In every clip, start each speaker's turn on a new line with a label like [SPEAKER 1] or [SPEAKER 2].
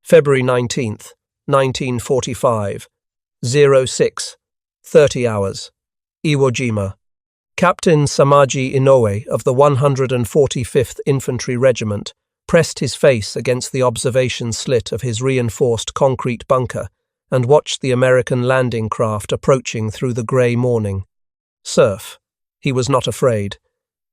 [SPEAKER 1] February 19th, 1945, 06:30 hours, Iwo Jima. Captain Samaji Inoue of the 145th Infantry Regiment pressed his face against the observation slit of his reinforced concrete bunker and watched the American landing craft approaching through the grey morning. Surf. He was not afraid.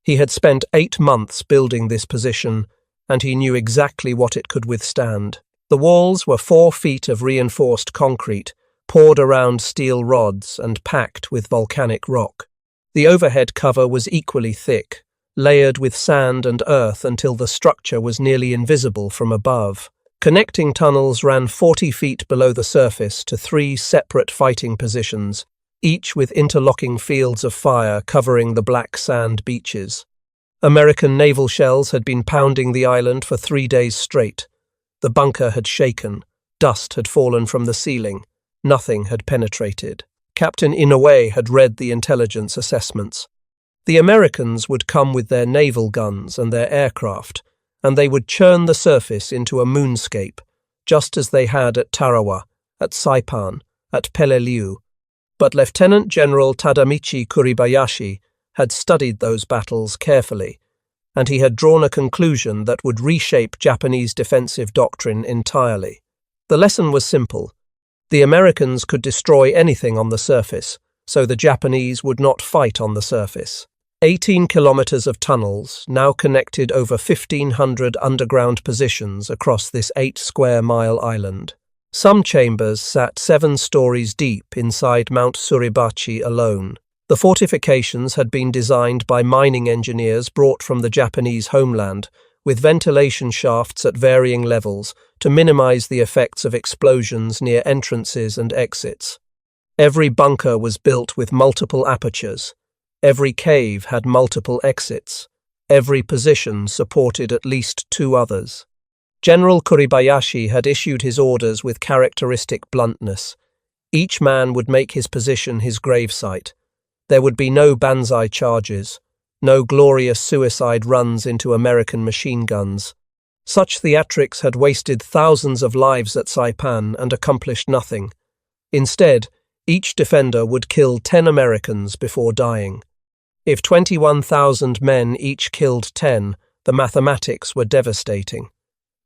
[SPEAKER 1] He had spent 8 months building this position, and he knew exactly what it could withstand. The walls were 4 feet of reinforced concrete, poured around steel rods and packed with volcanic rock. The overhead cover was equally thick, layered with sand and earth until the structure was nearly invisible from above. Connecting tunnels ran 40 feet below the surface to 3 separate fighting positions, each with interlocking fields of fire covering the black sand beaches. American naval shells had been pounding the island for 3 days straight. The bunker had shaken, dust had fallen from the ceiling, nothing had penetrated. Captain Inoue had read the intelligence assessments. The Americans would come with their naval guns and their aircraft, and they would churn the surface into a moonscape, just as they had at Tarawa, at Saipan, at Peleliu. But Lieutenant General Tadamichi Kuribayashi had studied those battles carefully, and he had drawn a conclusion that would reshape Japanese defensive doctrine entirely. The lesson was simple. The Americans could destroy anything on the surface, so the Japanese would not fight on the surface. 18 kilometers of tunnels now connected over 1,500 underground positions across this 8-square-mile island. Some chambers sat 7 stories deep inside Mount Suribachi alone. The fortifications had been designed by mining engineers brought from the Japanese homeland, with ventilation shafts at varying levels to minimize the effects of explosions near entrances and exits. Every bunker was built with multiple apertures. Every cave had multiple exits. Every position supported at least 2 others. General Kuribayashi had issued his orders with characteristic bluntness. Each man would make his position his gravesite. There would be no banzai charges, no glorious suicide runs into American machine guns. Such theatrics had wasted thousands of lives at Saipan and accomplished nothing. Instead, each defender would kill 10 Americans before dying. If 21,000 men each killed 10, the mathematics were devastating.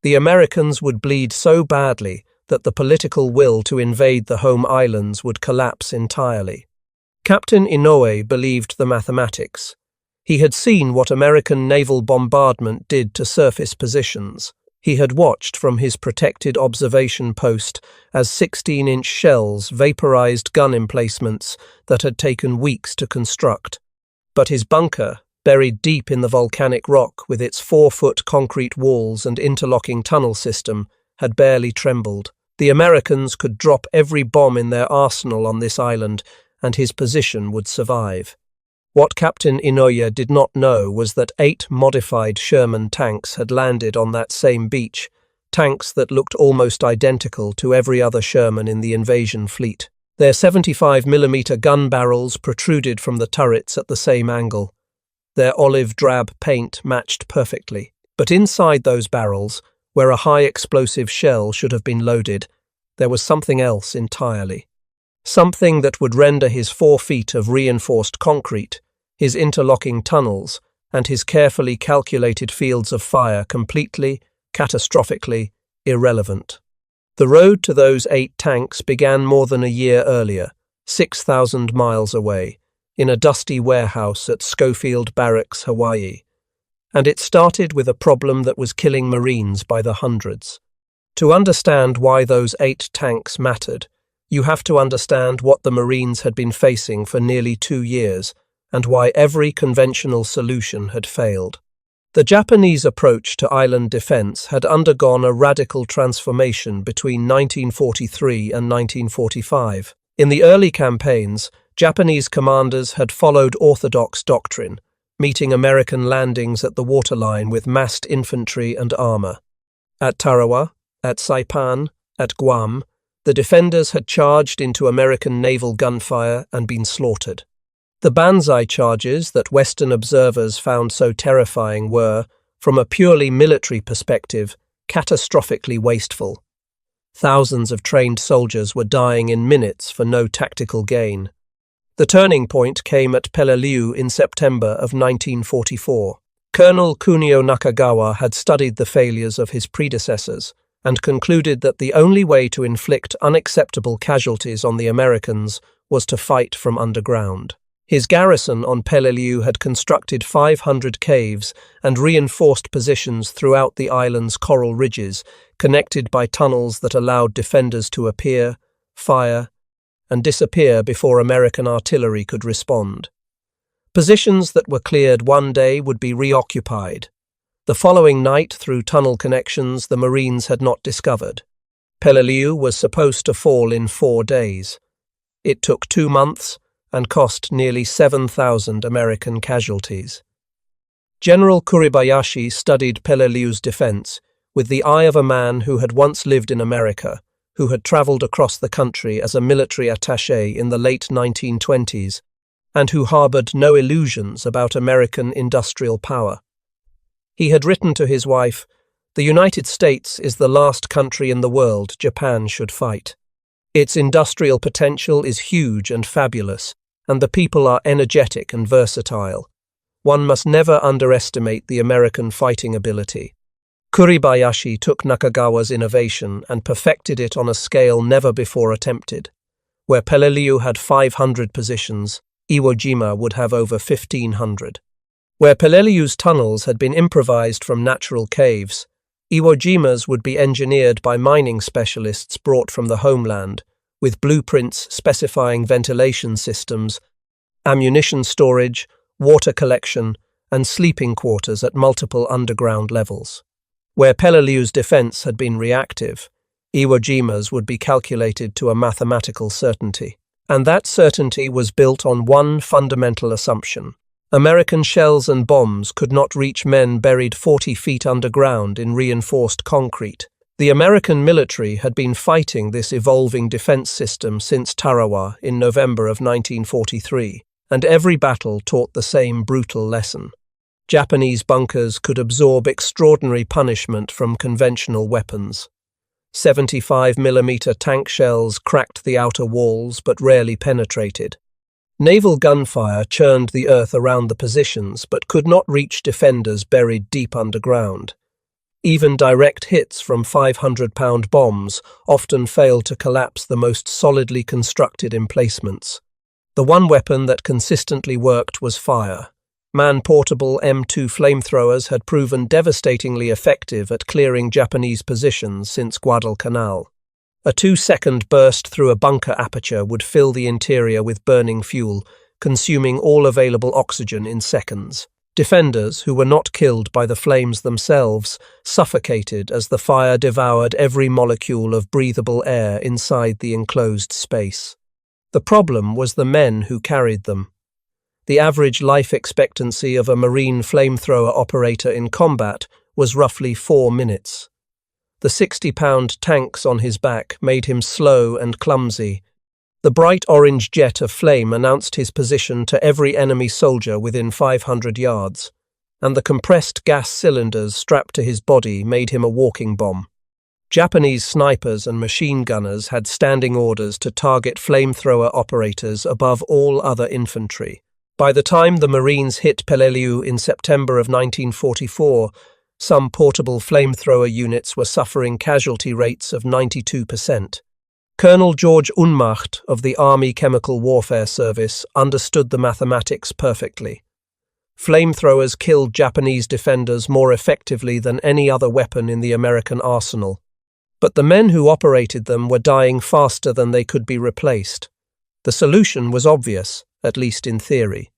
[SPEAKER 1] The Americans would bleed so badly that the political will to invade the home islands would collapse entirely. Captain Inoue believed the mathematics. He had seen what American naval bombardment did to surface positions. He had watched from his protected observation post as 16-inch shells vaporized gun emplacements that had taken weeks to construct. But his bunker, buried deep in the volcanic rock with its 4-foot concrete walls and interlocking tunnel system, had barely trembled. The Americans could drop every bomb in their arsenal on this island, and his position would survive. What Captain Inoue did not know was that 8 modified Sherman tanks had landed on that same beach, tanks that looked almost identical to every other Sherman in the invasion fleet. Their 75mm gun barrels protruded from the turrets at the same angle. Their olive-drab paint matched perfectly. But inside those barrels, where a high-explosive shell should have been loaded, there was something else entirely. Something that would render his 4 feet of reinforced concrete, his interlocking tunnels, and his carefully calculated fields of fire completely, catastrophically, irrelevant. The road to those 8 tanks began more than a year earlier, 6,000 miles away, in a dusty warehouse at Schofield Barracks, Hawaii. And it started with a problem that was killing Marines by the hundreds. To understand why those 8 tanks mattered, you have to understand what the Marines had been facing for nearly 2 years, and why every conventional solution had failed. The Japanese approach to island defense had undergone a radical transformation between 1943 and 1945. In the early campaigns, Japanese commanders had followed orthodox doctrine, meeting American landings at the waterline with massed infantry and armor. At Tarawa, at Saipan, at Guam, the defenders had charged into American naval gunfire and been slaughtered. The banzai charges that Western observers found so terrifying were, from a purely military perspective, catastrophically wasteful. Thousands of trained soldiers were dying in minutes for no tactical gain. The turning point came at Peleliu in September of 1944. Colonel Kunio Nakagawa had studied the failures of his predecessors and concluded that the only way to inflict unacceptable casualties on the Americans was to fight from underground. His garrison on Peleliu had constructed 500 caves and reinforced positions throughout the island's coral ridges, connected by tunnels that allowed defenders to appear, fire, and disappear before American artillery could respond. Positions that were cleared one day would be reoccupied. The following night, through tunnel connections the Marines had not discovered. Peleliu was supposed to fall in 4 days. It took 2 months and cost nearly 7,000 American casualties. General Kuribayashi studied Peleliu's defense with the eye of a man who had once lived in America, who had traveled across the country as a military attaché in the late 1920s, and who harbored no illusions about American industrial power. He had written to his wife, "The United States is the last country in the world Japan should fight. Its industrial potential is huge and fabulous, and the people are energetic and versatile. One must never underestimate the American fighting ability." Kuribayashi took Nakagawa's innovation and perfected it on a scale never before attempted. Where Peleliu had 500 positions, Iwo Jima would have over 1,500. Where Peleliu's tunnels had been improvised from natural caves, Iwo Jima's would be engineered by mining specialists brought from the homeland, with blueprints specifying ventilation systems, ammunition storage, water collection, and sleeping quarters at multiple underground levels. Where Peleliu's defense had been reactive, Iwo Jima's would be calculated to a mathematical certainty. And that certainty was built on one fundamental assumption. American shells and bombs could not reach men buried 40 feet underground in reinforced concrete. The American military had been fighting this evolving defense system since Tarawa in November of 1943, and every battle taught the same brutal lesson. Japanese bunkers could absorb extraordinary punishment from conventional weapons. 75mm tank shells cracked the outer walls but rarely penetrated. Naval gunfire churned the earth around the positions but could not reach defenders buried deep underground. Even direct hits from 500-pound bombs often failed to collapse the most solidly constructed emplacements. The one weapon that consistently worked was fire. Man-portable M2 flamethrowers had proven devastatingly effective at clearing Japanese positions since Guadalcanal. A 2-second burst through a bunker aperture would fill the interior with burning fuel, consuming all available oxygen in seconds. Defenders, who were not killed by the flames themselves, suffocated as the fire devoured every molecule of breathable air inside the enclosed space. The problem was the men who carried them. The average life expectancy of a Marine flamethrower operator in combat was roughly 4 minutes. The 60-pound tanks on his back made him slow and clumsy. The bright orange jet of flame announced his position to every enemy soldier within 500 yards, and the compressed gas cylinders strapped to his body made him a walking bomb. Japanese snipers and machine gunners had standing orders to target flamethrower operators above all other infantry. By the time the Marines hit Peleliu in September of 1944, some portable flamethrower units were suffering casualty rates of 92%. Colonel George Unmacht of the Army Chemical Warfare Service understood the mathematics perfectly. Flamethrowers killed Japanese defenders more effectively than any other weapon in the American arsenal, but the men who operated them were dying faster than they could be replaced. The solution was obvious, at least in theory.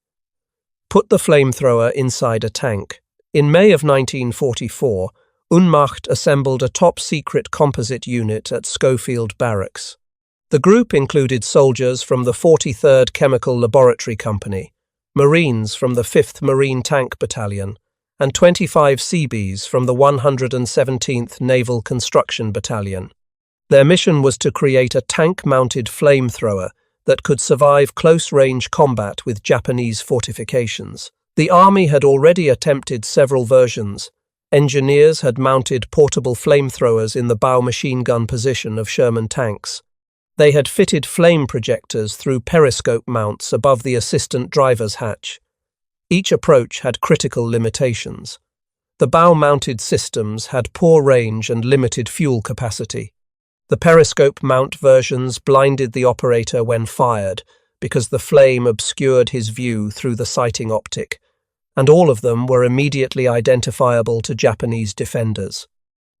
[SPEAKER 1] Put the flamethrower inside a tank. In May of 1944, Unmacht assembled a top-secret composite unit at Schofield Barracks. The group included soldiers from the 43rd Chemical Laboratory Company, Marines from the 5th Marine Tank Battalion, and 25 Seabees from the 117th Naval Construction Battalion. Their mission was to create a tank-mounted flamethrower that could survive close-range combat with Japanese fortifications. The Army had already attempted several versions, Engineers had mounted portable flamethrowers in the bow machine gun position of Sherman tanks. They had fitted flame projectors through periscope mounts above the assistant driver's hatch. Each approach had critical limitations. The bow-mounted systems had poor range and limited fuel capacity. The periscope mount versions blinded the operator when fired because the flame obscured his view through the sighting optic, and all of them were immediately identifiable to Japanese defenders.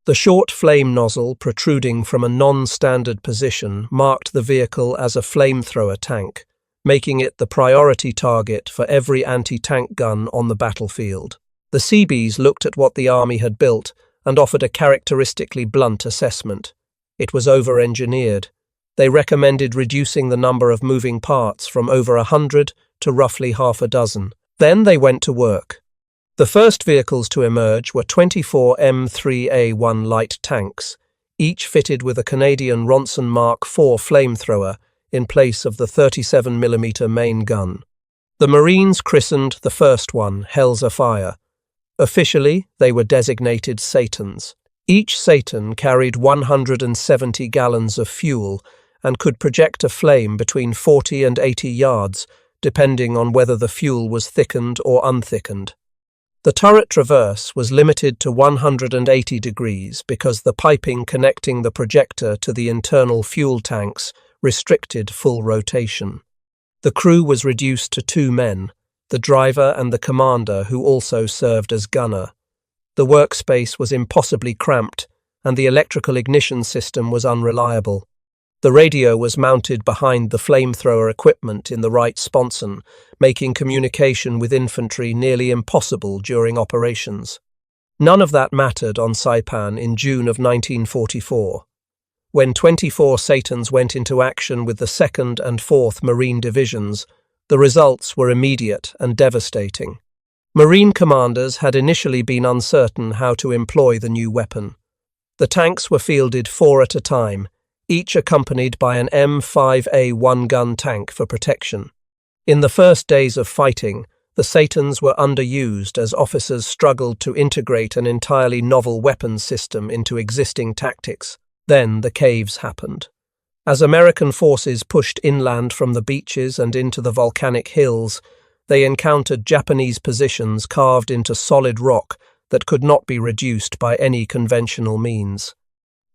[SPEAKER 1] The short flame nozzle protruding from a non-standard position marked the vehicle as a flamethrower tank, making it the priority target for every anti-tank gun on the battlefield. The Seabees looked at what the Army had built and offered a characteristically blunt assessment. It was over-engineered. They recommended reducing the number of moving parts from over 100 to roughly half a dozen. Then they went to work. The first vehicles to emerge were 24 M3A1 light tanks, each fitted with a Canadian Ronson Mark IV flamethrower in place of the 37mm main gun. The Marines christened the first one Hell's Afire. Officially, they were designated Satans. Each Satan carried 170 gallons of fuel and could project a flame between 40 and 80 yards, depending on whether the fuel was thickened or unthickened. The turret traverse was limited to 180 degrees because the piping connecting the projector to the internal fuel tanks restricted full rotation. The crew was reduced to 2 men, the driver and the commander, who also served as gunner. The workspace was impossibly cramped, and the electrical ignition system was unreliable. The radio was mounted behind the flamethrower equipment in the right sponson, making communication with infantry nearly impossible during operations. None of that mattered on Saipan in June of 1944. When 24 Satans went into action with the 2nd and 4th Marine Divisions, the results were immediate and devastating. Marine commanders had initially been uncertain how to employ the new weapon. The tanks were fielded 4 at a time, each accompanied by an M5A1 gun tank for protection. In the first days of fighting, the Satans were underused as officers struggled to integrate an entirely novel weapons system into existing tactics. Then the caves happened. As American forces pushed inland from the beaches and into the volcanic hills, they encountered Japanese positions carved into solid rock that could not be reduced by any conventional means.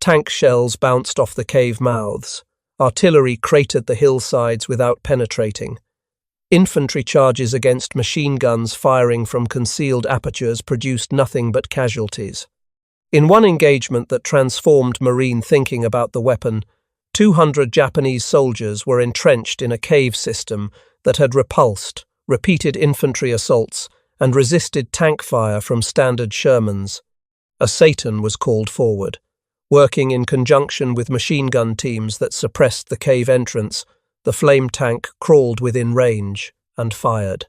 [SPEAKER 1] Tank shells bounced off the cave mouths. Artillery cratered the hillsides without penetrating. Infantry charges against machine guns firing from concealed apertures produced nothing but casualties. In one engagement that transformed Marine thinking about the weapon, 200 Japanese soldiers were entrenched in a cave system that had repulsed repeated infantry assaults and resisted tank fire from standard Shermans. A Satan was called forward. Working in conjunction with machine gun teams that suppressed the cave entrance, the flame tank crawled within range and fired.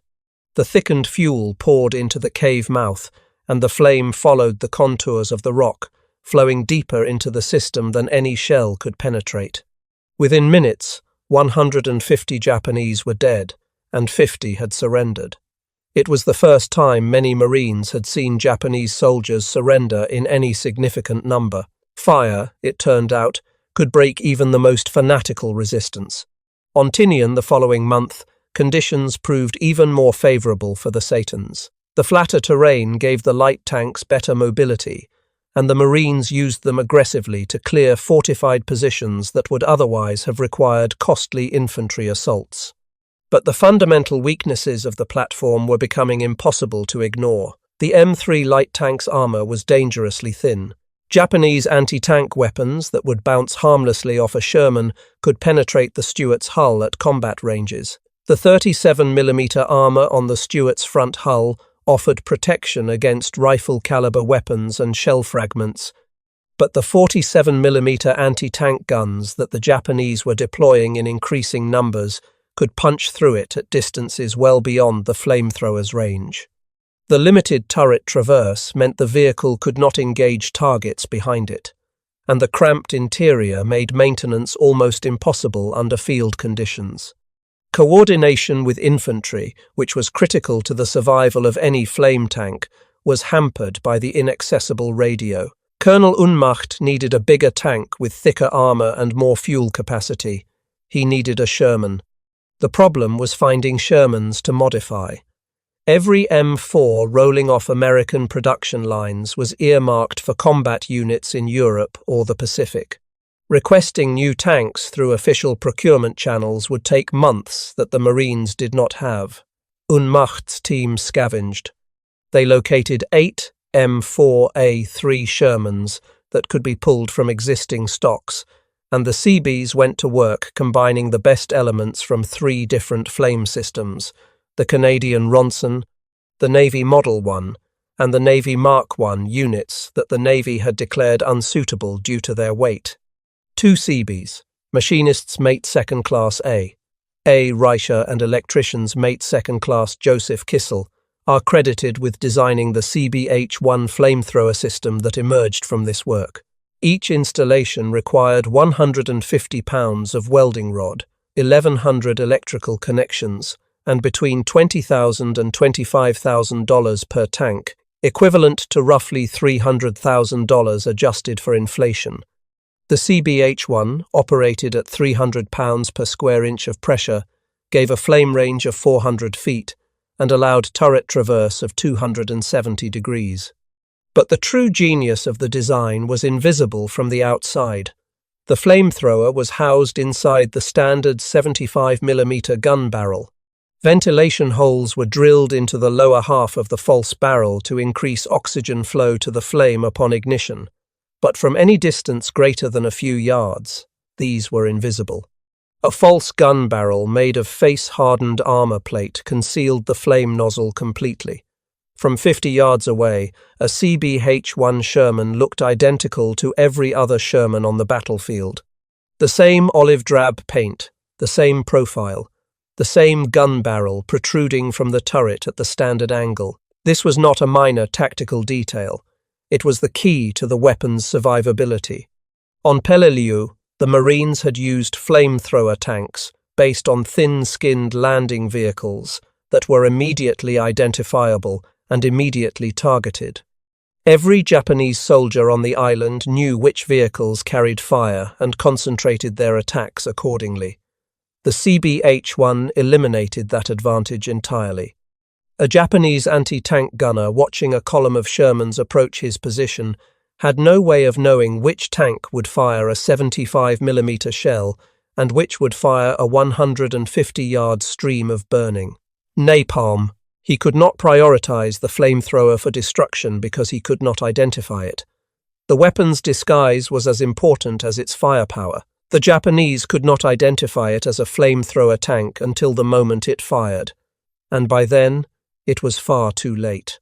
[SPEAKER 1] The thickened fuel poured into the cave mouth, and the flame followed the contours of the rock, flowing deeper into the system than any shell could penetrate. Within minutes, 150 Japanese were dead, and 50 had surrendered. It was the first time many Marines had seen Japanese soldiers surrender in any significant number. Fire, it turned out, could break even the most fanatical resistance. On Tinian the following month, conditions proved even more favourable for the Satans. The flatter terrain gave the light tanks better mobility, and the Marines used them aggressively to clear fortified positions that would otherwise have required costly infantry assaults. But the fundamental weaknesses of the platform were becoming impossible to ignore. The M3 light tank's armour was dangerously thin. Japanese anti-tank weapons that would bounce harmlessly off a Sherman could penetrate the Stuart's hull at combat ranges. The 37mm armour on the Stuart's front hull offered protection against rifle-caliber weapons and shell fragments, but the 47mm anti-tank guns that the Japanese were deploying in increasing numbers could punch through it at distances well beyond the flamethrower's range. The limited turret traverse meant the vehicle could not engage targets behind it, and the cramped interior made maintenance almost impossible under field conditions. Coordination with infantry, which was critical to the survival of any flame tank, was hampered by the inaccessible radio. Colonel Unmacht needed a bigger tank with thicker armor and more fuel capacity. He needed a Sherman. The problem was finding Shermans to modify. Every M4 rolling off American production lines was earmarked for combat units in Europe or the Pacific. Requesting new tanks through official procurement channels would take months that the Marines did not have. Unmacht's team scavenged. They located 8 M4A3 Shermans that could be pulled from existing stocks, and the Seabees went to work combining the best elements from 3 different flame systems: the Canadian Ronson, the Navy Model 1, and the Navy Mark 1 units that the Navy had declared unsuitable due to their weight. 2 Seabees, Machinists Mate 2nd Class A. Reicher and Electricians Mate 2nd Class Joseph Kissel are credited with designing the CBH-1 flamethrower system that emerged from this work. Each installation required 150 pounds of welding rod, 1,100 electrical connections, and between $20,000 and $25,000 per tank, equivalent to roughly $300,000 adjusted for inflation. The CBH-1, operated at 300 pounds per square inch of pressure, gave a flame range of 400 feet and allowed turret traverse of 270 degrees. But the true genius of the design was invisible from the outside. The flamethrower was housed inside the standard 75mm gun barrel. Ventilation holes were drilled into the lower half of the false barrel to increase oxygen flow to the flame upon ignition, but from any distance greater than a few yards, these were invisible. A false gun barrel made of face-hardened armor plate concealed the flame nozzle completely. From 50 yards away, a CBH-1 Sherman looked identical to every other Sherman on the battlefield. The same olive-drab paint, the same profile, the same gun barrel protruding from the turret at the standard angle. This was not a minor tactical detail. It was the key to the weapon's survivability. On Peleliu, the Marines had used flamethrower tanks based on thin-skinned landing vehicles that were immediately identifiable and immediately targeted. Every Japanese soldier on the island knew which vehicles carried fire and concentrated their attacks accordingly. The CBH-1 eliminated that advantage entirely. A Japanese anti-tank gunner watching a column of Shermans approach his position had no way of knowing which tank would fire a 75mm shell and which would fire a 150-yard stream of burning napalm. He could not prioritize the flamethrower for destruction because he could not identify it. The weapon's disguise was as important as its firepower. The Japanese could not identify it as a flamethrower tank until the moment it fired, and by then, it was far too late.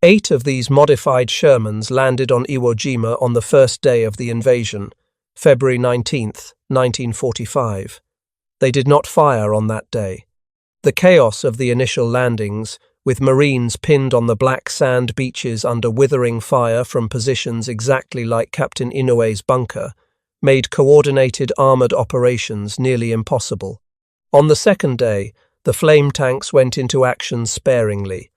[SPEAKER 1] 8 of these modified Shermans landed on Iwo Jima on the first day of the invasion, February 19, 1945. They did not fire on that day. The chaos of the initial landings, with Marines pinned on the black sand beaches under withering fire from positions exactly like Captain Inoue's bunker, made coordinated armoured operations nearly impossible. On the second day, the flame tanks went into action sparingly,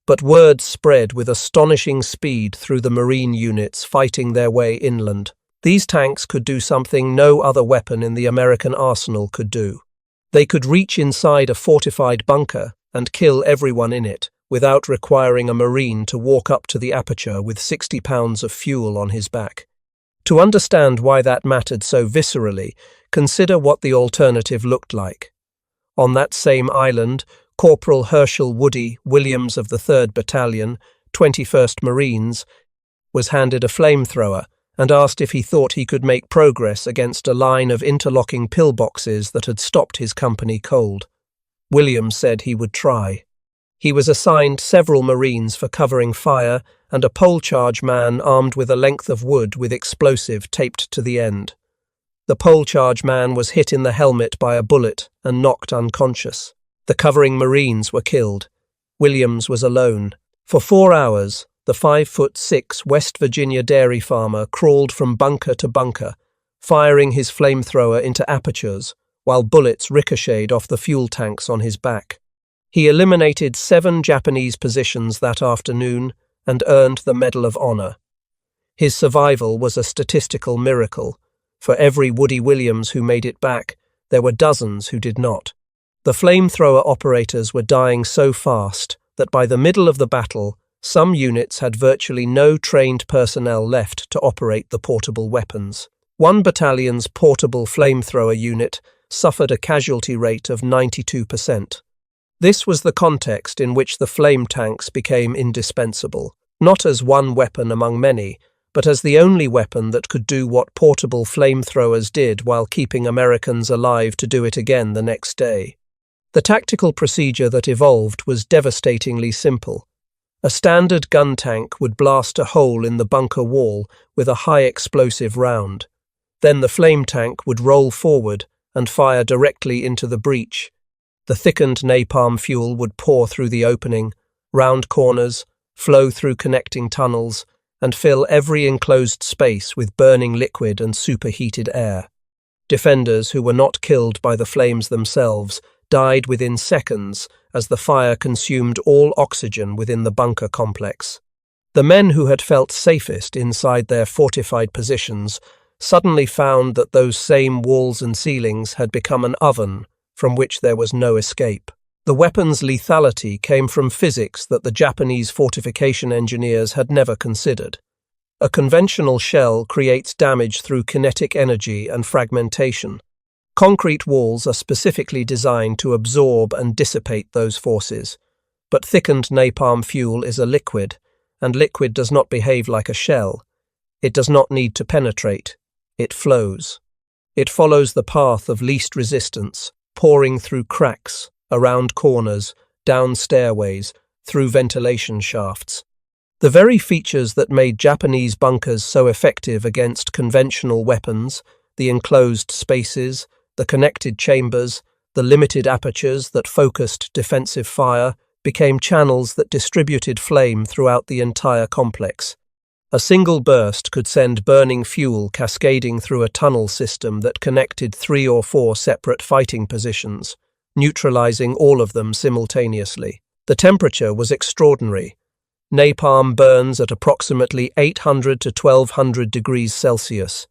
[SPEAKER 1] but word spread with astonishing speed through the Marine units fighting their way inland. These tanks could do something no other weapon in the American arsenal could do. They could reach inside a fortified bunker and kill everyone in it without requiring a Marine to walk up to the aperture with 60 pounds of fuel on his back. To understand why that mattered so viscerally, consider what the alternative looked like. On that same island, Corporal Herschel Woody Williams of the 3rd Battalion, 21st Marines, was handed a flamethrower and asked if he thought he could make progress against a line of interlocking pillboxes that had stopped his company cold. Williams said he would try. He was assigned several Marines for covering fire and a pole charge man armed with a length of wood with explosive taped to the end. The pole charge man was hit in the helmet by a bullet and knocked unconscious. The covering Marines were killed. Williams was alone. For 4 hours, the 5'6" West Virginia dairy farmer crawled from bunker to bunker, firing his flamethrower into apertures, while bullets ricocheted off the fuel tanks on his back. He eliminated 7 Japanese positions that afternoon and earned the Medal of Honor. His survival was a statistical miracle. For every Woody Williams who made it back, there were dozens who did not. The flamethrower operators were dying so fast that by the middle of the battle, some units had virtually no trained personnel left to operate the portable weapons. One battalion's portable flamethrower unit suffered a casualty rate of 92%. This was the context in which the flame tanks became indispensable, not as one weapon among many, but as the only weapon that could do what portable flamethrowers did while keeping Americans alive to do it again the next day. The tactical procedure that evolved was devastatingly simple. A standard gun tank would blast a hole in the bunker wall with a high-explosive round. Then the flame tank would roll forward and fire directly into the breach. The thickened napalm fuel would pour through the opening, round corners, flow through connecting tunnels, and fill every enclosed space with burning liquid and superheated air. Defenders who were not killed by the flames themselves died within seconds as the fire consumed all oxygen within the bunker complex. The men who had felt safest inside their fortified positions suddenly found that those same walls and ceilings had become an oven from which there was no escape. The weapon's lethality came from physics that the Japanese fortification engineers had never considered. A conventional shell creates damage through kinetic energy and fragmentation. Concrete walls are specifically designed to absorb and dissipate those forces, but thickened napalm fuel is a liquid, and liquid does not behave like a shell. It does not need to penetrate. It flows. It follows the path of least resistance, pouring through cracks, around corners, down stairways, through ventilation shafts. The very features that made Japanese bunkers so effective against conventional weapons, the enclosed spaces, the connected chambers, the limited apertures that focused defensive fire, became channels that distributed flame throughout the entire complex. A single burst could send burning fuel cascading through a tunnel system that connected 3 or 4 separate fighting positions, neutralizing all of them simultaneously. The temperature was extraordinary. Napalm burns at approximately 800 to 1200 degrees Celsius.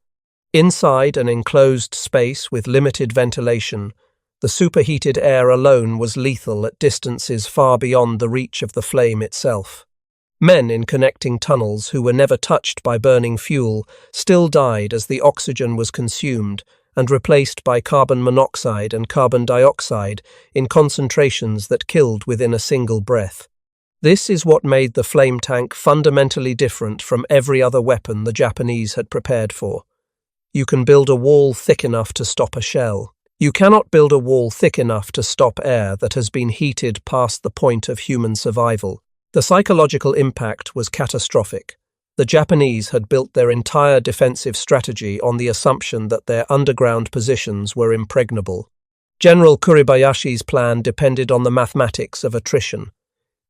[SPEAKER 1] Inside an enclosed space with limited ventilation, the superheated air alone was lethal at distances far beyond the reach of the flame itself. Men in connecting tunnels who were never touched by burning fuel still died as the oxygen was consumed and replaced by carbon monoxide and carbon dioxide in concentrations that killed within a single breath. This is what made the flame tank fundamentally different from every other weapon the Japanese had prepared for. You can build a wall thick enough to stop a shell. You cannot build a wall thick enough to stop air that has been heated past the point of human survival. The psychological impact was catastrophic. The Japanese had built their entire defensive strategy on the assumption that their underground positions were impregnable. General Kuribayashi's plan depended on the mathematics of attrition.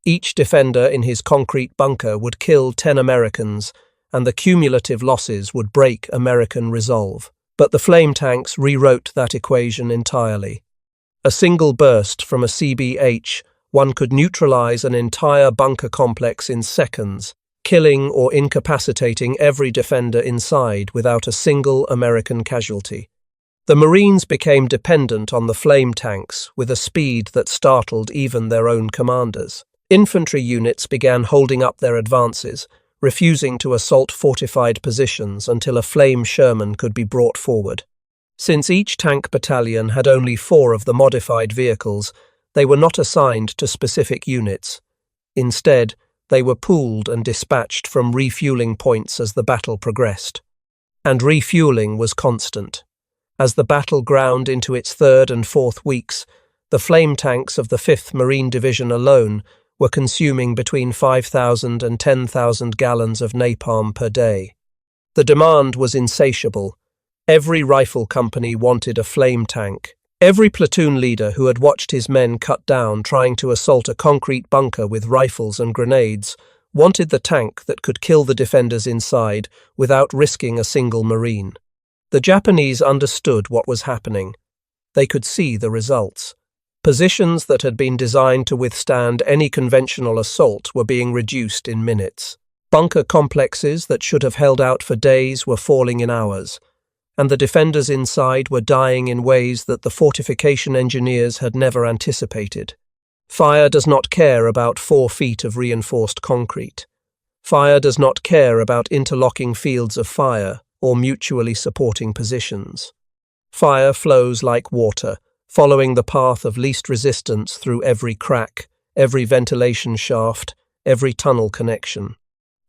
[SPEAKER 1] Each defender in his concrete bunker would kill 10 Americans, and the cumulative losses would break American resolve. But the flame tanks rewrote that equation entirely. A single burst from a CBH, one could neutralize an entire bunker complex in seconds, killing or incapacitating every defender inside without a single American casualty. The Marines became dependent on the flame tanks with a speed that startled even their own commanders. Infantry units began holding up their advances, refusing to assault fortified positions until a flame Sherman could be brought forward. Since each tank battalion had only 4 of the modified vehicles, they were not assigned to specific units. Instead, they were pooled and dispatched from refueling points as the battle progressed. And refueling was constant. As the battle ground into its 3rd and 4th weeks, the flame tanks of the 5th Marine Division alone were consuming between 5,000 and 10,000 gallons of napalm per day. The demand was insatiable. Every rifle company wanted a flame tank. Every platoon leader who had watched his men cut down trying to assault a concrete bunker with rifles and grenades wanted the tank that could kill the defenders inside without risking a single Marine. The Japanese understood what was happening. They could see the results. Positions that had been designed to withstand any conventional assault were being reduced in minutes. Bunker complexes that should have held out for days were falling in hours, and the defenders inside were dying in ways that the fortification engineers had never anticipated. Fire does not care about 4 feet of reinforced concrete. Fire does not care about interlocking fields of fire or mutually supporting positions. Fire flows like water, following the path of least resistance through every crack, every ventilation shaft, every tunnel connection.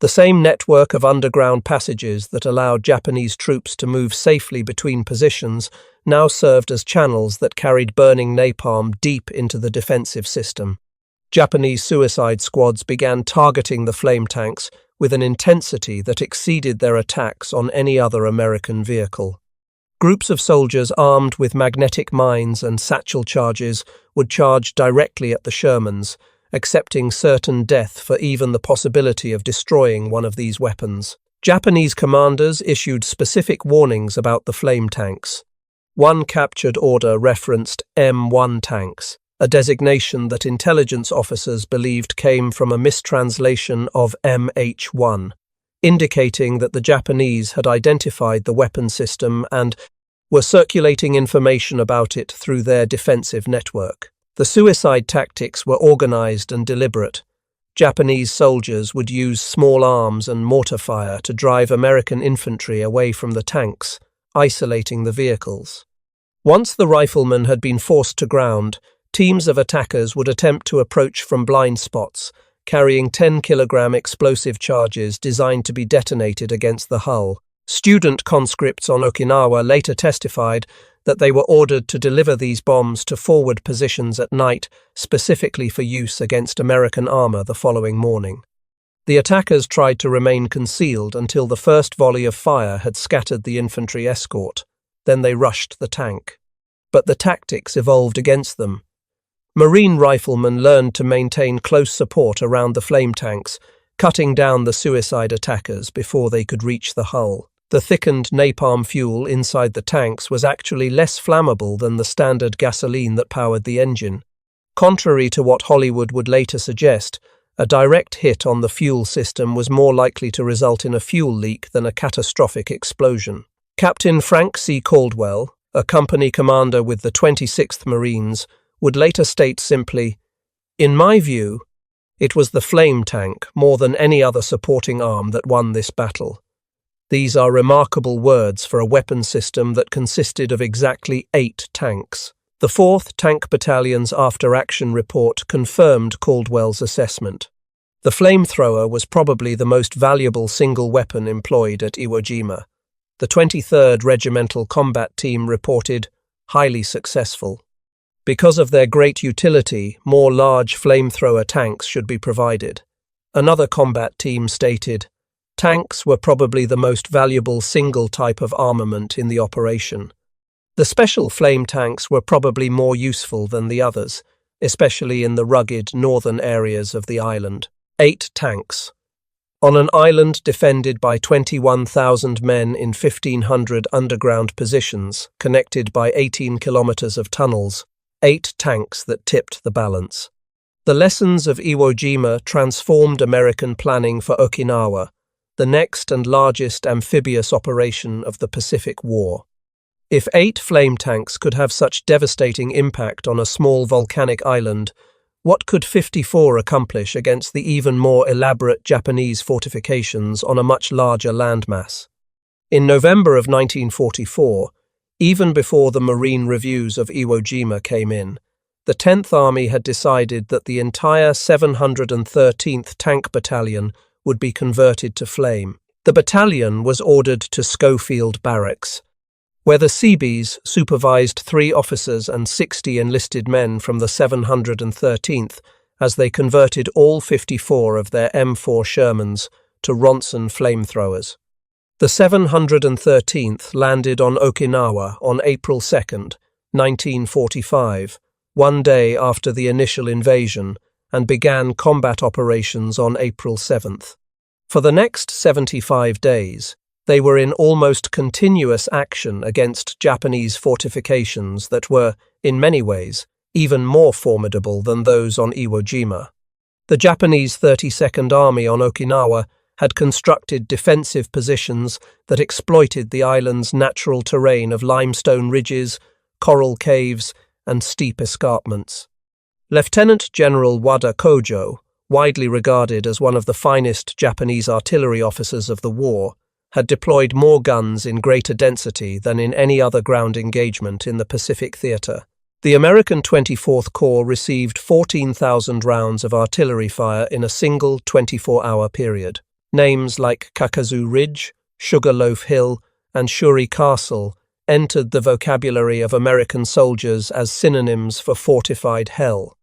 [SPEAKER 1] The same network of underground passages that allowed Japanese troops to move safely between positions now served as channels that carried burning napalm deep into the defensive system. Japanese suicide squads began targeting the flame tanks with an intensity that exceeded their attacks on any other American vehicle. Groups of soldiers armed with magnetic mines and satchel charges would charge directly at the Shermans, accepting certain death for even the possibility of destroying one of these weapons. Japanese commanders issued specific warnings about the flame tanks. One captured order referenced M1 tanks, a designation that intelligence officers believed came from a mistranslation of MH1, indicating that the Japanese had identified the weapon system and were circulating information about it through their defensive network. The suicide tactics were organized and deliberate. Japanese soldiers would use small arms and mortar fire to drive American infantry away from the tanks, isolating the vehicles. Once the riflemen had been forced to ground, teams of attackers would attempt to approach from blind spots, carrying 10-kilogram explosive charges designed to be detonated against the hull. Student conscripts on Okinawa later testified that they were ordered to deliver these bombs to forward positions at night, specifically for use against American armor the following morning. The attackers tried to remain concealed until the first volley of fire had scattered the infantry escort. Then they rushed the tank. But the tactics evolved against them. Marine riflemen learned to maintain close support around the flame tanks, cutting down the suicide attackers before they could reach the hull. The thickened napalm fuel inside the tanks was actually less flammable than the standard gasoline that powered the engine. Contrary to what Hollywood would later suggest, a direct hit on the fuel system was more likely to result in a fuel leak than a catastrophic explosion. Captain Frank C. Caldwell, a company commander with the 26th Marines, would later state simply, "In my view, it was the flame tank more than any other supporting arm that won this battle." These are remarkable words for a weapon system that consisted of exactly 8 tanks. The 4th Tank Battalion's after-action report confirmed Caldwell's assessment. The flamethrower was probably the most valuable single weapon employed at Iwo Jima. The 23rd Regimental Combat Team reported, highly successful. Because of their great utility, more large flamethrower tanks should be provided. Another combat team stated, tanks were probably the most valuable single type of armament in the operation. The special flame tanks were probably more useful than the others, especially in the rugged northern areas of the island. 8 tanks. On an island defended by 21,000 men in 1,500 underground positions, connected by 18 kilometers of tunnels, 8 tanks that tipped the balance. The lessons of Iwo Jima transformed American planning for Okinawa, the next and largest amphibious operation of the Pacific War. If 8 flame tanks could have such devastating impact on a small volcanic island, what could 54 accomplish against the even more elaborate Japanese fortifications on a much larger landmass? In November of 1944, even before the Marine reviews of Iwo Jima came in, the 10th Army had decided that the entire 713th Tank Battalion would be converted to flame. The battalion was ordered to Schofield Barracks, where the Seabees supervised 3 officers and 60 enlisted men from the 713th as they converted all 54 of their M4 Shermans to Ronson flamethrowers. The 713th landed on Okinawa on April 2, 1945, one day after the initial invasion, and began combat operations on April 7th. For the next 75 days, they were in almost continuous action against Japanese fortifications that were, in many ways, even more formidable than those on Iwo Jima. The Japanese 32nd Army on Okinawa had constructed defensive positions that exploited the island's natural terrain of limestone ridges, coral caves, and steep escarpments. Lieutenant General Wada Kojo, widely regarded as one of the finest Japanese artillery officers of the war, had deployed more guns in greater density than in any other ground engagement in the Pacific theater. The American 24th Corps received 14,000 rounds of artillery fire in a single 24-hour period. Names like Kakazu Ridge, Sugarloaf Hill, and Shuri Castle entered the vocabulary of American soldiers as synonyms for fortified hell.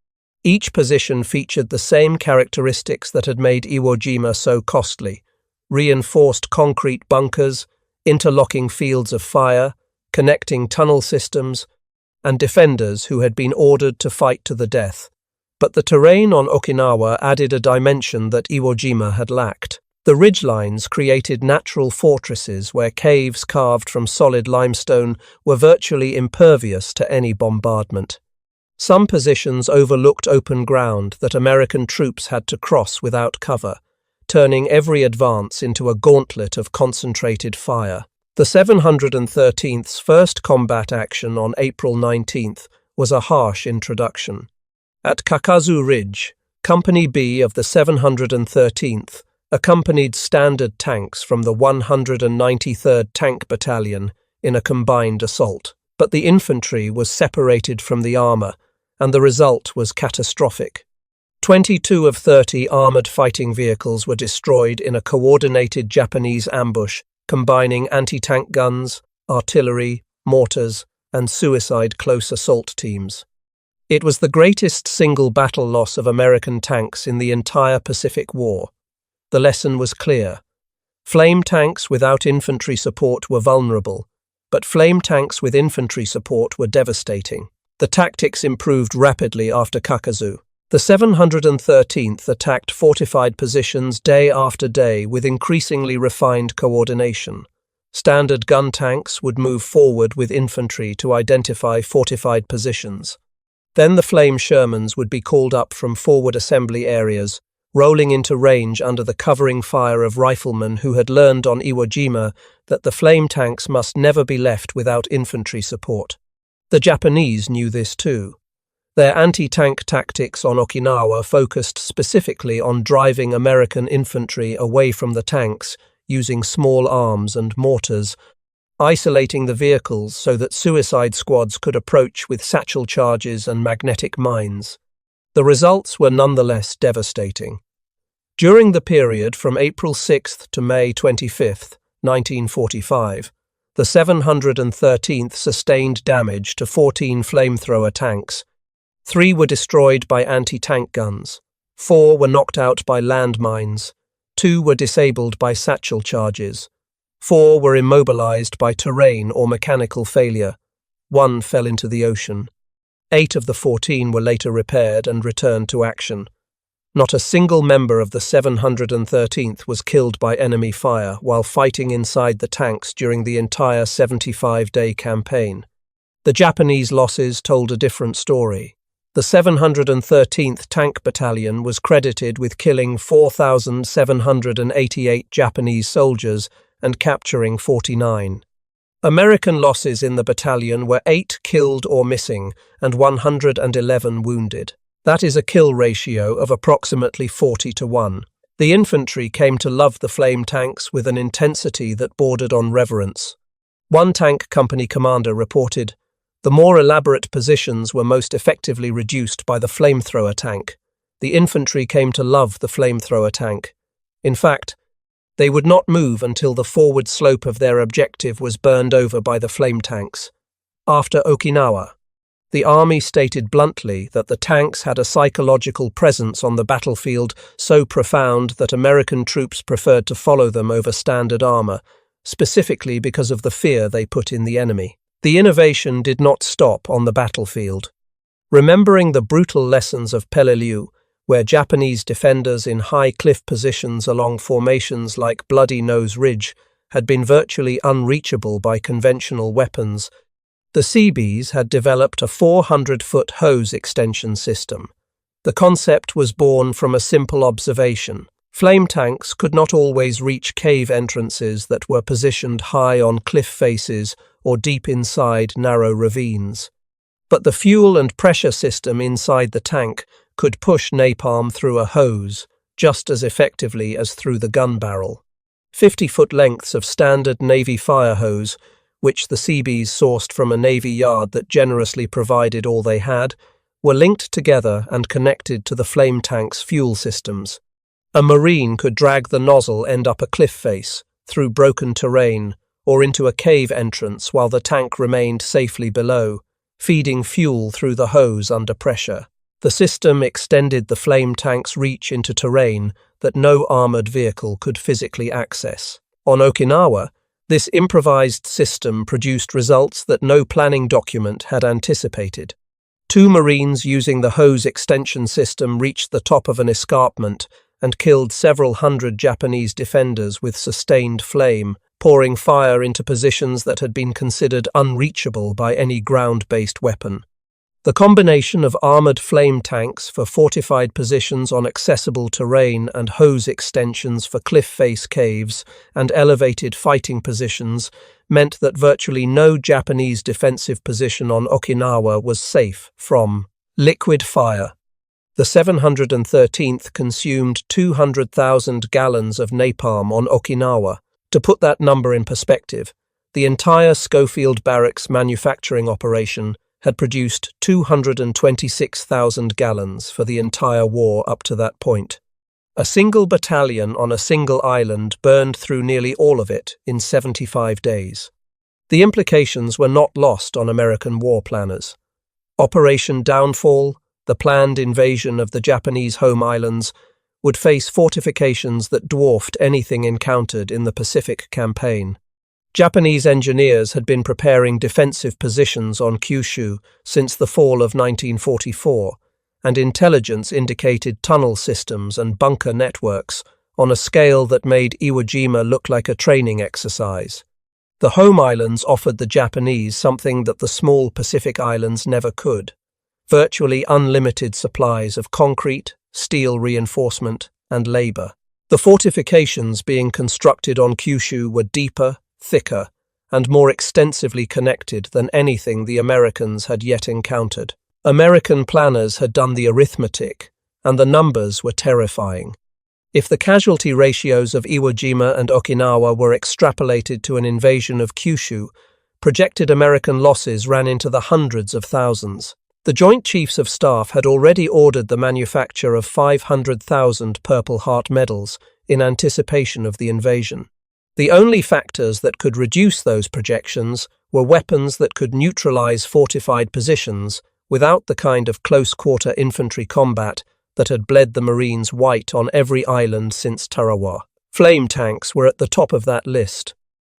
[SPEAKER 1] Each position featured the same characteristics that had made Iwo Jima so costly: reinforced concrete bunkers, interlocking fields of fire, connecting tunnel systems, and defenders who had been ordered to fight to the death. But the terrain on Okinawa added a dimension that Iwo Jima had lacked. The ridgelines created natural fortresses where caves carved from solid limestone were virtually impervious to any bombardment. Some positions overlooked open ground that American troops had to cross without cover, turning every advance into a gauntlet of concentrated fire. The 713th's first combat action on April 19th was a harsh introduction. At Kakazu Ridge, Company B of the 713th accompanied standard tanks from the 193rd Tank Battalion in a combined assault, but the infantry was separated from the armour, and the result was catastrophic. 22 of 30 armoured fighting vehicles were destroyed in a coordinated Japanese ambush combining anti-tank guns, artillery, mortars, and suicide close assault teams. It was the greatest single battle loss of American tanks in the entire Pacific War. The lesson was clear. Flame tanks without infantry support were vulnerable, but flame tanks with infantry support were devastating. The tactics improved rapidly after Kakazu. The 713th attacked fortified positions day after day with increasingly refined coordination. Standard gun tanks would move forward with infantry to identify fortified positions. Then the flame Shermans would be called up from forward assembly areas, rolling into range under the covering fire of riflemen who had learned on Iwo Jima that the flame tanks must never be left without infantry support. The Japanese knew this too. Their anti-tank tactics on Okinawa focused specifically on driving American infantry away from the tanks using small arms and mortars, isolating the vehicles so that suicide squads could approach with satchel charges and magnetic mines. The results were nonetheless devastating. During the period from April 6th to May 25th, 1945, the 713th sustained damage to 14 flamethrower tanks. 3 were destroyed by anti-tank guns, 4 were knocked out by landmines, 2 were disabled by satchel charges, 4 were immobilized by terrain or mechanical failure, 1 fell into the ocean. 8 of the 14 were later repaired and returned to action. Not a single member of the 713th was killed by enemy fire while fighting inside the tanks during the entire 75-day campaign. The Japanese losses told a different story. The 713th Tank Battalion was credited with killing 4,788 Japanese soldiers and capturing 49. American losses in the battalion were 8 killed or missing and 111 wounded. That is a kill ratio of approximately 40-1. The infantry came to love the flame tanks with an intensity that bordered on reverence. One tank company commander reported, "The more elaborate positions were most effectively reduced by the flamethrower tank. The infantry came to love the flamethrower tank. In fact, they would not move until the forward slope of their objective was burned over by the flame tanks." After Okinawa, the Army stated bluntly that the tanks had a psychological presence on the battlefield so profound that American troops preferred to follow them over standard armor, specifically because of the fear they put in the enemy. The innovation did not stop on the battlefield. Remembering the brutal lessons of Peleliu, where Japanese defenders in high cliff positions along formations like Bloody Nose Ridge had been virtually unreachable by conventional weapons, The Seabees had developed a 400-foot hose extension system. The concept was born from a simple observation. Flame tanks could not always reach cave entrances that were positioned high on cliff faces or deep inside narrow ravines. But the fuel and pressure system inside the tank could push napalm through a hose just as effectively as through the gun barrel. 50-foot lengths of standard Navy fire hose, which the Seabees sourced from a Navy yard that generously provided all they had, were linked together and connected to the flame tank's fuel systems. A Marine could drag the nozzle end up a cliff face, through broken terrain, or into a cave entrance while the tank remained safely below, feeding fuel through the hose under pressure. The system extended the flame tank's reach into terrain that no armoured vehicle could physically access. On Okinawa, this improvised system produced results that no planning document had anticipated. 2 Marines using the hose extension system reached the top of an escarpment and killed several hundred Japanese defenders with sustained flame, pouring fire into positions that had been considered unreachable by any ground-based weapon. The combination of armoured flame tanks for fortified positions on accessible terrain and hose extensions for cliff face caves and elevated fighting positions meant that virtually no Japanese defensive position on Okinawa was safe from liquid fire. The 713th consumed 200,000 gallons of napalm on Okinawa. To put that number in perspective, the entire Schofield Barracks manufacturing operation had produced 226,000 gallons for the entire war up to that point. A single battalion on a single island burned through nearly all of it in 75 days. The implications were not lost on American war planners. Operation Downfall, the planned invasion of the Japanese home islands, would face fortifications that dwarfed anything encountered in the Pacific campaign. Japanese engineers had been preparing defensive positions on Kyushu since the fall of 1944, and intelligence indicated tunnel systems and bunker networks on a scale that made Iwo Jima look like a training exercise. The home islands offered the Japanese something that the small Pacific islands never could: virtually unlimited supplies of concrete, steel reinforcement, and labor. The fortifications being constructed on Kyushu were deeper, thicker, and more extensively connected than anything the Americans had yet encountered. American planners had done the arithmetic, and the numbers were terrifying. If the casualty ratios of Iwo Jima and Okinawa were extrapolated to an invasion of Kyushu, projected American losses ran into the hundreds of thousands. The Joint Chiefs of Staff had already ordered the manufacture of 500,000 Purple Heart medals in anticipation of the invasion. The only factors that could reduce those projections were weapons that could neutralize fortified positions without the kind of close-quarter infantry combat that had bled the Marines white on every island since Tarawa. Flame tanks were at the top of that list.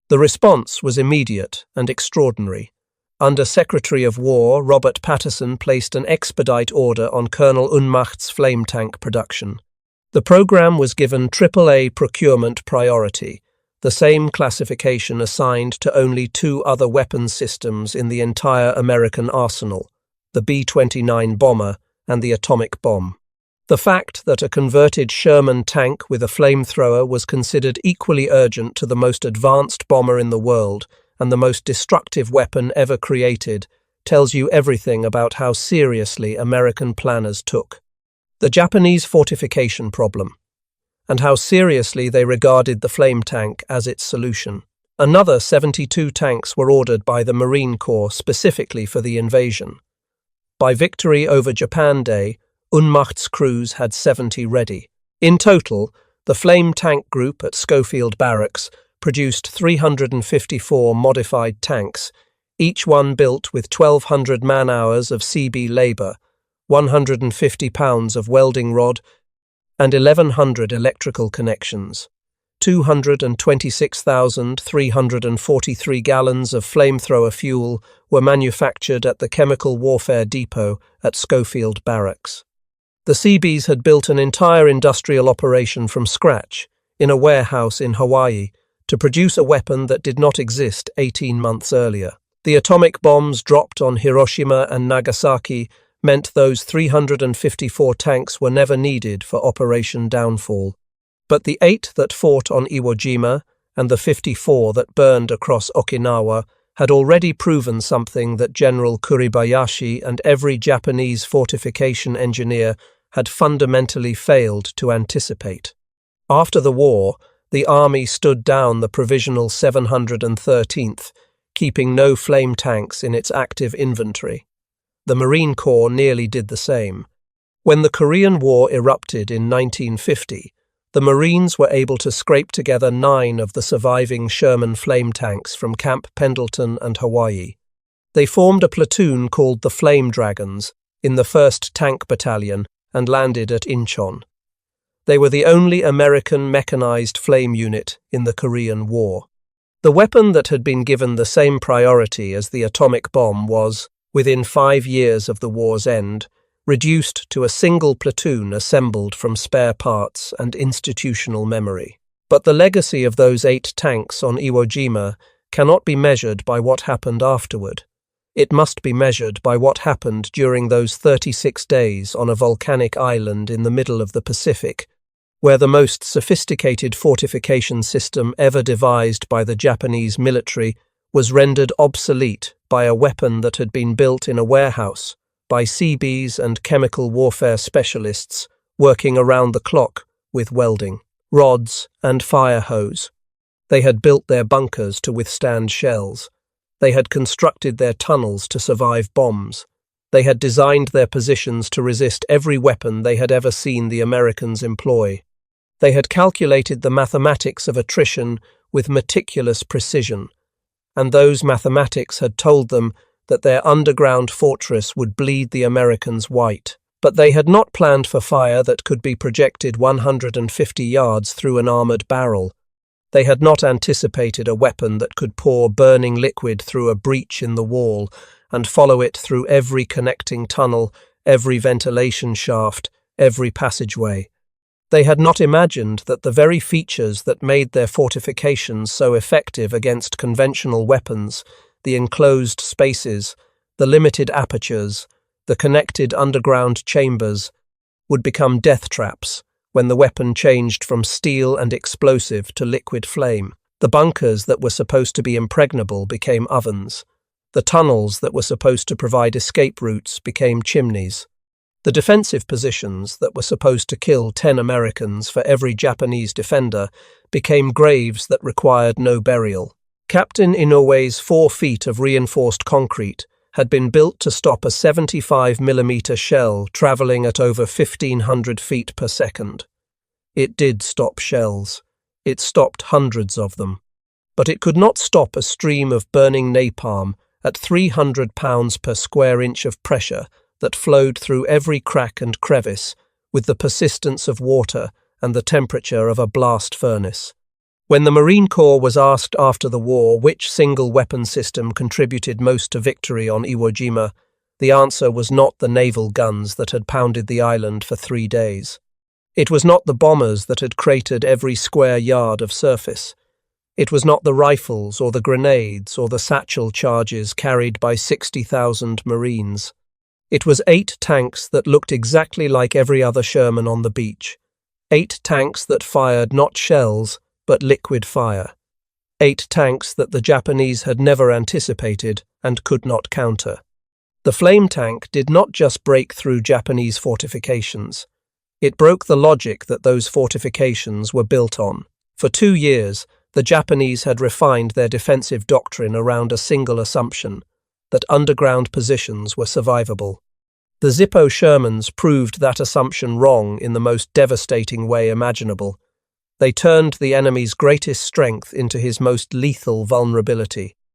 [SPEAKER 1] The response was immediate and extraordinary. Under Secretary of War Robert Patterson placed an expedite order on Colonel Unmacht's flame tank production. The program was given AAA procurement priority, the same classification assigned to only 2 other weapons systems in the entire American arsenal, the B-29 bomber and the atomic bomb. The fact that a converted Sherman tank with a flamethrower was considered equally urgent to the most advanced bomber in the world and the most destructive weapon ever created tells you everything about how seriously American planners took the Japanese fortification problem, and how seriously they regarded the flame tank as its solution. Another 72 tanks were ordered by the Marine Corps specifically for the invasion. By victory over Japan Day, Unmacht's crews had 70 ready. In total, the flame tank group at Schofield Barracks produced 354 modified tanks, each one built with 1,200 man-hours of CB labour, 150 pounds of welding rod, and 1,100 electrical connections. 226,343 gallons of flamethrower fuel were manufactured at the Chemical Warfare Depot at Schofield Barracks. The Seabees had built an entire industrial operation from scratch, in a warehouse in Hawaii, to produce a weapon that did not exist 18 months earlier. The atomic bombs dropped on Hiroshima and Nagasaki meant those 354 tanks were never needed for Operation Downfall. But the 8 that fought on Iwo Jima and the 54 that burned across Okinawa had already proven something that General Kuribayashi and every Japanese fortification engineer had fundamentally failed to anticipate. After the war, the Army stood down the provisional 713th, keeping no flame tanks in its active inventory. The Marine Corps nearly did the same. When the Korean War erupted in 1950, the Marines were able to scrape together 9 of the surviving Sherman flame tanks from Camp Pendleton and Hawaii. They formed a platoon called the Flame Dragons in the 1st Tank Battalion and landed at Incheon. They were the only American mechanized flame unit in the Korean War. The weapon that had been given the same priority as the atomic bomb was, within 5 years of the war's end, reduced to a single platoon assembled from spare parts and institutional memory. But the legacy of those 8 tanks on Iwo Jima cannot be measured by what happened afterward. It must be measured by what happened during those 36 days on a volcanic island in the middle of the Pacific, where the most sophisticated fortification system ever devised by the Japanese military was rendered obsolete by a weapon that had been built in a warehouse by Seabees and chemical warfare specialists working around the clock with welding, rods, and fire hose. They had built their bunkers to withstand shells. They had constructed their tunnels to survive bombs. They had designed their positions to resist every weapon they had ever seen the Americans employ. They had calculated the mathematics of attrition with meticulous precision, and those mathematics had told them that their underground fortress would bleed the Americans white. But they had not planned for fire that could be projected 150 yards through an armoured barrel. They had not anticipated a weapon that could pour burning liquid through a breach in the wall and follow it through every connecting tunnel, every ventilation shaft, every passageway. They had not imagined that the very features that made their fortifications so effective against conventional weapons, the enclosed spaces, the limited apertures, the connected underground chambers, would become death traps when the weapon changed from steel and explosive to liquid flame. The bunkers that were supposed to be impregnable became ovens. The tunnels that were supposed to provide escape routes became chimneys. The defensive positions that were supposed to kill 10 Americans for every Japanese defender became graves that required no burial. Captain Inoue's 4 feet of reinforced concrete had been built to stop a 75mm shell travelling at over 1,500 feet per second. It did stop shells. It stopped hundreds of them. But it could not stop a stream of burning napalm at 300 pounds per square inch of pressure that flowed through every crack and crevice with the persistence of water and the temperature of a blast furnace. When the Marine Corps was asked after the war which single weapon system contributed most to victory on Iwo Jima, the answer was not the naval guns that had pounded the island for 3 days. It was not the bombers that had cratered every square yard of surface. It was not the rifles or the grenades or the satchel charges carried by 60,000 Marines. It was 8 tanks that looked exactly like every other Sherman on the beach. 8 tanks that fired not shells, but liquid fire. 8 tanks that the Japanese had never anticipated and could not counter. The flame tank did not just break through Japanese fortifications. It broke the logic that those fortifications were built on. For 2 years, the Japanese had refined their defensive doctrine around a single assumption, that underground positions were survivable. The Zippo Shermans proved that assumption wrong in the most devastating way imaginable. They turned the enemy's greatest strength into his most lethal vulnerability.